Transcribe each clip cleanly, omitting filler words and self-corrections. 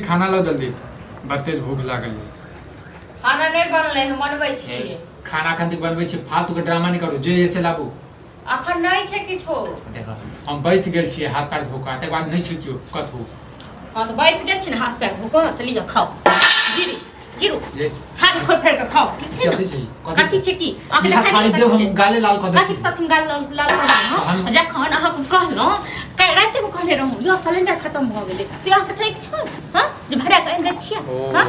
खाना लो जल्दी बतेज भूख लागल है। खाना नहीं बनले हम बनबै छी। खाना खातिर बनबै छी, फालतू के ड्रामा नहीं करू, जे ऐसे लाबू। अखन नहीं छै किछो। देखो हम बैस गेल छी हाथ पैर धो के, तक बाद नहीं छी क्यों कथू। हां तो बैस गेल छी ना हाथ पैर धो के, त लिया खाओ। गिरी गिरू ये हाथ खोल फेर के खाओ, ठीक छै कथी छै? कथी छै की आके देखा खाली देव हम गाले लाल कर दे। कथी साथ हम गाल लाल कर हां जा खाना हम कहलो कै रात में कहले रहूं यो सिलेंडर खत्म भ गेलै से अहाँ के छै किछो हां जे भरा के आइन छियै हां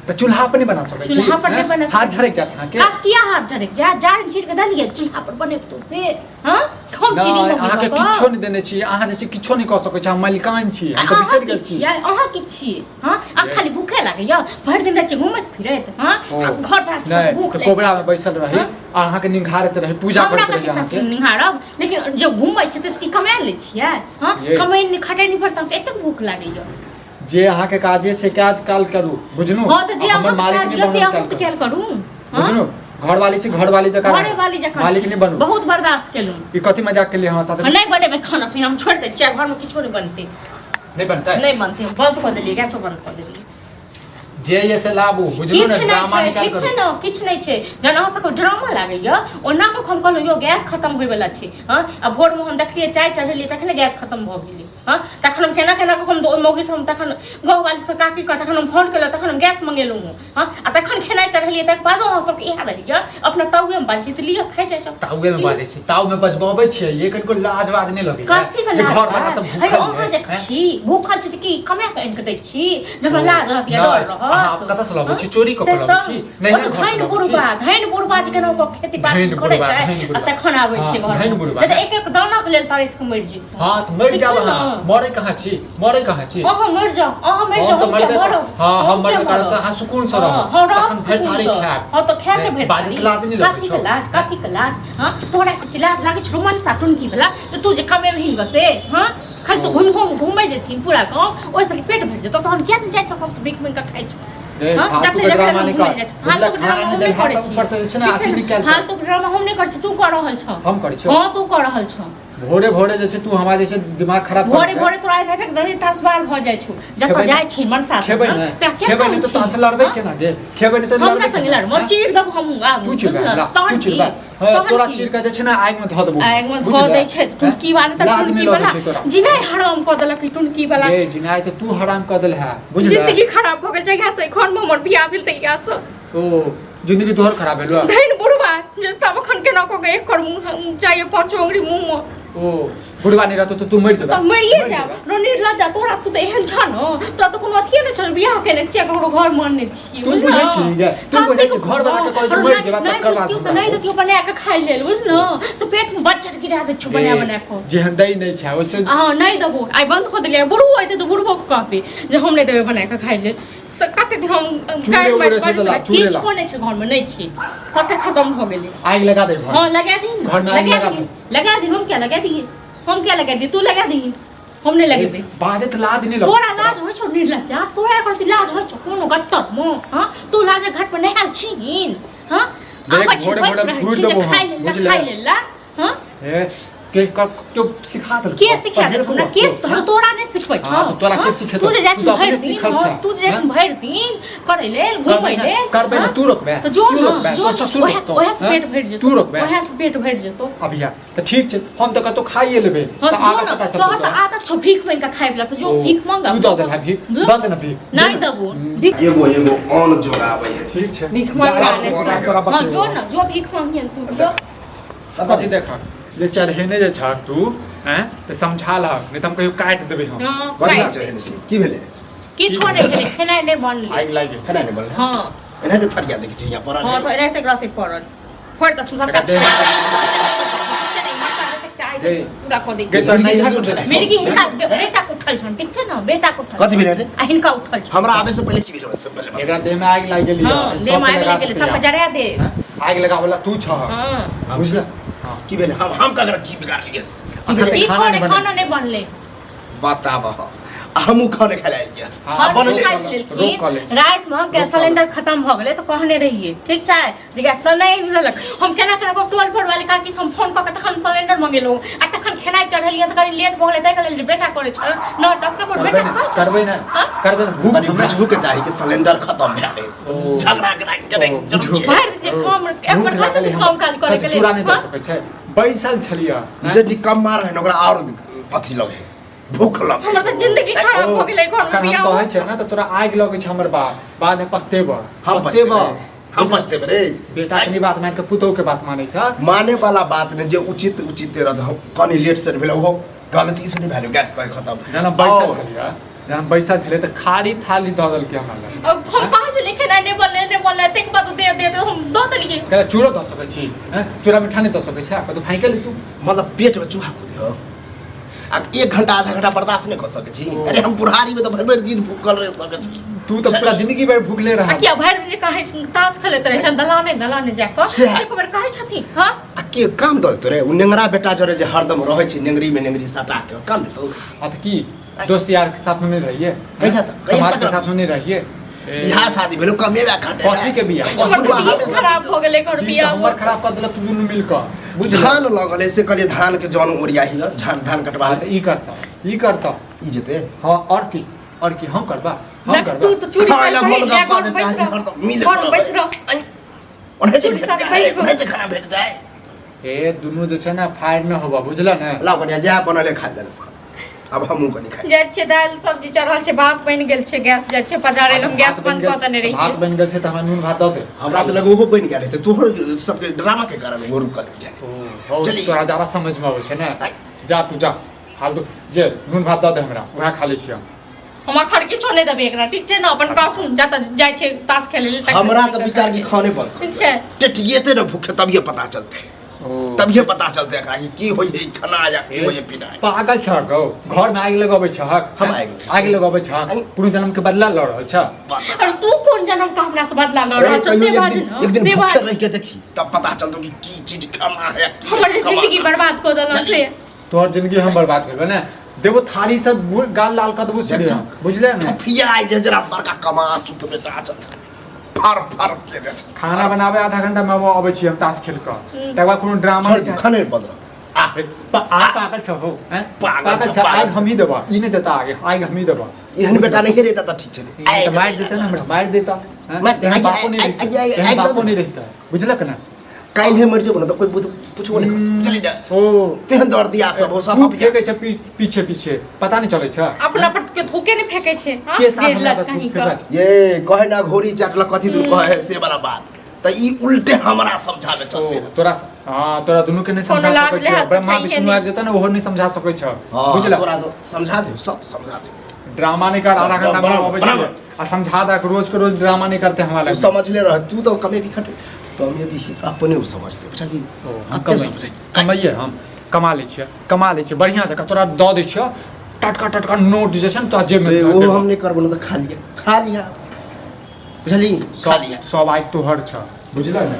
तो चूल्हा पर नहीं बना सके छी। चूल्हा पर नहीं बना हाथ झरक जात हां के। आप किया हाथ झरक जा जान चीर के दलिए चूल्हा पर बने तो से हां हम चीरी में अहाँ के किछो नहीं देने छी, अहाँ जैसे किछो नहीं क सकै छी, हम मालिकान छी, हम तो बिसर गेल छी। अहाँ की छी हां आ खाली भूखे लागे या भर दिन रहै घुमत फिरैत हां घर पर सब भूख तो कोबरा में बैसल रही और अहाँ के निंघारत रही, पूजा करत रही अहाँ के निंघारब, लेकिन जो घुमै छै त इसकी कमाई ले छियै हां कमाई नहीं खटाई नहीं पड़ता एते भूख लागे या जे अहाँ के काजे से काज काल करू बुझनु। हां त जे हमर मालिक ने से हम त केल करू बुझनु। घर वाली छी, घर वाली जका घरे वाली जका मालिक नहीं बनू। बहुत बर्दाश्त केलु ई कथि मजाक के लिए हमरा साथ नहीं बने में खाना पीना हम छोड़ दे छियै, घर में किछो नहीं बनते। नहीं बनता है, नहीं बनते बंद कर देलिए गैसो बंद कर देलिए। जे ये से लाबू बुझनु ना ड्रामा निकाल करू। किछ न किछ नहीं छै जना सब ड्रामा लागे या ओना को हम कहलो यो गैस खत्म होय वाला छै हां अब भोर में हम देखलिए चाय चढ़लिए तखने गैस खत्म भ गेलै हां तखन हम केना केना हम दो मौगी से हम तखन गांव वाली से काकी का तखन हम फोन केलो तखन हम गैस मंगेलु हां आ तखन खेनाइ चढ़लिए तक बाद हम सब इहा रहिए अपना ताउए में बाजी त लिया खाइ जाय ताउए में बाजे छी, ताउ में बजबाबै छियै, ये कनको लाज बाज नहीं लगे कथि के लाज घर वाला सब भूखल है जे छी भूखल छी त की कमे के इनके दै छी जब लाज रहत या डर रहत हां कत से लाबै छी, चोरी क के लाबै छी नहीं धैन बुढ़बा जे केना खेती बाड़ी करे छै आ तखन आबै छै घर त एक एक दाना के लेल तारिस के मर जी। हां त मर जाब हां मरे कहां छी, मरे कहां छी अहाँ मर जाओ हम के मरो हां हम मर कर त हां सुकून से रहो तखन फेर थारी खाब हां तो खाब ने भेट बाजी लाद नहीं लगे कथि के लाज हां तोरा के लाज लागे छ रोमान साटुन की भला त तू जे कमे में हिल बसे हां खाली तो घूमै जे छी पूरा गांव ओइ से पेट भर जेतो तहन किया न जाय छ सब बीच में का खाइ छ हां जते ड्रामा नहीं कर हां तो ड्रामा हम नहीं करै छी, ऊपर से छै ना आखिर निकाल हां तो ड्रामा हम नहीं कर छी, तू कर रहल छ हम करै छी हां तू कर रहल छ भोरे भोरे जैसे तू हमारे जैसे दिमाग खराब भोरे भोरे तोरा कहै छ दही 10 बार भ जाय छु जत जाय छी मन साथ खेबै न खेबै न त तास लड़बै केना गे खेबै न त लड़बै हमरा संग लड़ म चीर दब हम तू चीर तोरा चीर के जे छै ना आग में ध देबो आग में ध दै छै टुनकी वाला त टुनकी वाला जिनाय हराम क देलक टुनकी वाला ए जिनाय त तू हराम क देल है बुझल जिंदगी खराब भ गेल जगह से घर में हमर बियाह भेल त या छ ओ जिंदगी तोहर खराब भेल धैन बुढ़वा जे सब खन के न को एक कर मुंह चाहिए पांच उंगली मुंह में ओ बुढ़वा नहीं रहतो तो तू मर जेबा त मरिए जा रोनी लजा तोरा तू त एहन छ न तो तो कोनो अथिए न छ बियाह केने छियै ककरो घर मानने छी तू बुझै छी गे तू बुझै छी घर वाला के कहै छै मर जेबा तकर बाद तू नहीं तो बना के खाइ लेल बुझलो तो पेट में बच्चा गिरा दे छु बना को जेहन दई नहीं छै ओसे हां नहीं दबो आई बंद कर देलिए बुढ़ऊ होइते तो बुढ़बो को कहते जे हम नहीं देबे बना के खाइ लेल कते दिन हम गाय में किछ को नहीं छै घर में नहीं छी सबटा खत्म भ गेलै आग लगा दे घर हां लगा दी घर में लगा दी हम क्या लगा दी हम क्या लगा दी तू लगा दी हम नहीं लगे दे बाद त लाज नहीं लग तोरा लाज होय छ निर्लज्जा तोरा करती लाज होय छ कोनो गत्तर म हां तू लाज घाट पर नहीं आल छीन हां देख भोरे भोरे फ्रूट देबो खाइ लेला हां ए के तो सिखा दे के सिखा दे ना के तोरा नहीं सिखबै छ हां तोरा के सिखे तू जे जाछ भर दिन तू जे जाछ भर दिन करे ले घुमै ले करबे ना तू रोकबे तो जो जो ओहे से पेट भर जेतो तू रोकबे ओहे से पेट भर जेतो अभिया त ठीक छै हम त कतो खाइए लेबे त आगे पता चलतो तोर त आदत छ भीख मांग के खाइबला तो जो भीख मांगा तू द दे ना भीख द दे ना भीख नहीं दबो भीख एगो ऑन जोड़ाबै है ठीक छै भीख मांगा हां जो ना जो भीख मांगियन तू जो अब देखा जे चढ़ेने जे छ तू हैं त समझा ल नहीं त हम कहियो काट देबे हम हां की भेलै किछो नहीं भेलै खेनाइ नहीं बनलै आग लागे खाना नहीं बनलै हां एना त थरिया देखै छी यहाँ पर हां तो ऐसे ग्लासे पड़ल फोड़ त तू सब पूरा को दे गे तो नहीं था सुन मेरी की बेटा को उठल छन ठीक छै न बेटा को उठल कथि भेलै रे आ हिनका उठल छ हमरा आबे से पहले की भेलै सब पहले एकरा देह में आग लाग गेली हां दे मार गेल सब जरा दे आग लगावला तू छ हां बुझला की भेलै हम का की बिगाड़ लिए की छोड़े खाना नहीं बनले बताब हमू खाने खाए गया हर बनले दिन खाइ रोक लेलखिन कऽ ले। रात में गैस सिलेंडर खत्म भ गेलै तो कहने रहिए ठीक छै देखा त नहीं रहलक हम केना केना को टोल फोड़ वाली काकी से हम फोन क के तखन सिलेंडर मंगेलौ आ तखन खेनाइ चढ़लिए त कहीं लेट भ गेलै तै के लेल बेटा करे छ न टक से बेटा करबै ना भूख कनी बुझू के चाही कि सिलेंडर खत्म भए गेलै झगड़ा के भर जे काम एक बार कैसे काम काज करे के चूड़ा नहीं लेल दऽ सकै छै बैसल छलिए जे निकम्मा रहे न ओकरा और अथी लगे भूख लगे हमर त जिंदगी खराब भ गेलै घर में बियाह कहै छै ना त तोरा आगि लगै छै हमर बाद में पछतेब हम पछतेब रे बेटा के बात मान के पुतौ के बात मानै छ माने वाला बात ने जे उचित रह कनी लेट से भेल वो गलती से नहीं भेल गैस कहे खत्म जना बैसल छलिए त खाली थाली द देल के हमरा लग अब हम कहां से लिखे नहीं बोले तक बात दे हम दो तरीके कहला चूड़ा दऽ सकै छी चूड़ा मिठा नहीं दऽ सकै छै तो फाइके ले तू मतलब पेट में चूहा कूद हो अब 1 घंटा आधा घंटा बर्दाश्त नहीं कर सके छी अरे हम बुढ़ारी में तो भर दिन भूखल रह सके छी तू तो पूरा जिंदगी भर भूखले रह क्या भर जे कहे ताश खेलैत रहे छन दलाने जाके एक बेर कहे छथि हां आ के काम दल तोरे उ नेंगरा बेटा जरे जे हरदम रहे छी नेंगरी में नेंगरी सटा के काम देतो हां तो की दोस्त यार के साथ में नहीं रहिए समाज के साथ में नहीं रहिए बियाह शादी भेलो कमेबा घटे पति के बियाह खराब हो गेले कर बियाह हमर खराब कर देलक तू दुनू मिल के धान लगल ऐसे कहले धान के जौन ओरियाही धान कटवा ई करता ई जते हां और की हम करबा तू तो चूड़ी खाइला पहन मोल ले गप्पा घर जे बैठ चाहे रह मिल घर बैठ रह ओने जे चूड़ी साड़ी पहन नहीं खाना भेट जाए ए दुनू जे छै ना फाइट न होबा बुझला ना ला बनिया जा बनले खा ले अब हमहू कनी खाइ जाय छै दाल सब्जी चढ़ल छै भात बनि गेल छै गैस जाय छै पजारे हम गैस बंद क देने रही भात बनि गेल छै त हमरा नून भात दऽ दे हमरा त लगे ओहो बनि गेल है तोहर सबके ड्रामा के कारण वो रुकल जाए हो तोरा ज्यादा समझ में आबै छै ना जा तू जा फालतू जे नून भात दऽ दे हमरा उहे खा लै छी हम अखर किछो नहि देबै एकरा ठीक छै ना अपन काखून जाता जाय छै ताश खेले लेल हमरा त विचार की खाने बंद ठीक छै टेटिएते न भूखे तभिए पता चलते तभिए पता चलते एकरा की होय है खाना या की होय है पीना पागल छ गौ घर में आगि लगाबै छ हम आगि लगाबै छ पूर्ण जन्म के बदला ल रहल छ और तू कोन जन्म का हमरा से बदला ल रहल छ से बात एक दिन भूखे रह के देखी तब पता चलतो कि की चीज खाना है हमर जिंदगी बर्बाद कर देलक से तोहर जिंदगी हम बर्बाद करबे ना देबो थारी से गाल लाल कर देबो सीधे बुझले ना फिया जे जरा बड़का कमा सुत में चल फर के दे खाना बनावे आधा घंटा में आबै छी हम ताश खेल के तकर बाद कोनो ड्रामा खाने बंद पागल छ हो पागल छ आज हम ही देबा ई नहीं देता आगे हम ही देबा एहन बेटा नहीं देता त ठीक छै आई तो मार देता ना हमरा मार देता बापो नहीं रहता बुझलक ना काल है मर जेबो न त कोई पूछबो नहीं चली जा ओ तेहन दर्द दिया सब हो सब फेंकै छ पीछे पता नहीं चलै छ अपना पर के थूके नहीं फेंके छै हां के साथ हमरा कहीं का ये कहे ना घोड़ी चाटल कथि तू कहे से वाला बात त ई उल्टे हमरा समझावे चलते तोरा तोरा दुनू के नहीं समझा सकै छ ब्रह्मा विष्णु आबि जेता ना ओहो नहीं समझा सकै छ बुझला तोरा तो समझा दे सब समझा दे ड्रामा नहीं कर आधा घंटा में आबै छै आ समझा दा रोज के रोज ड्रामा नहीं करते हमारा समझ ले रह तू तो कमे भी खटे तो हम भी अपने समझते बुझली कते समझै कमाइए हम कमा लै छियै बढ़िया जका तोरा दऽ दै छियै टटका नोट जे छै ने तो जेब में वो हम नहीं करबो न त खा लिया बुझली सब आइ तोहर छ बुझल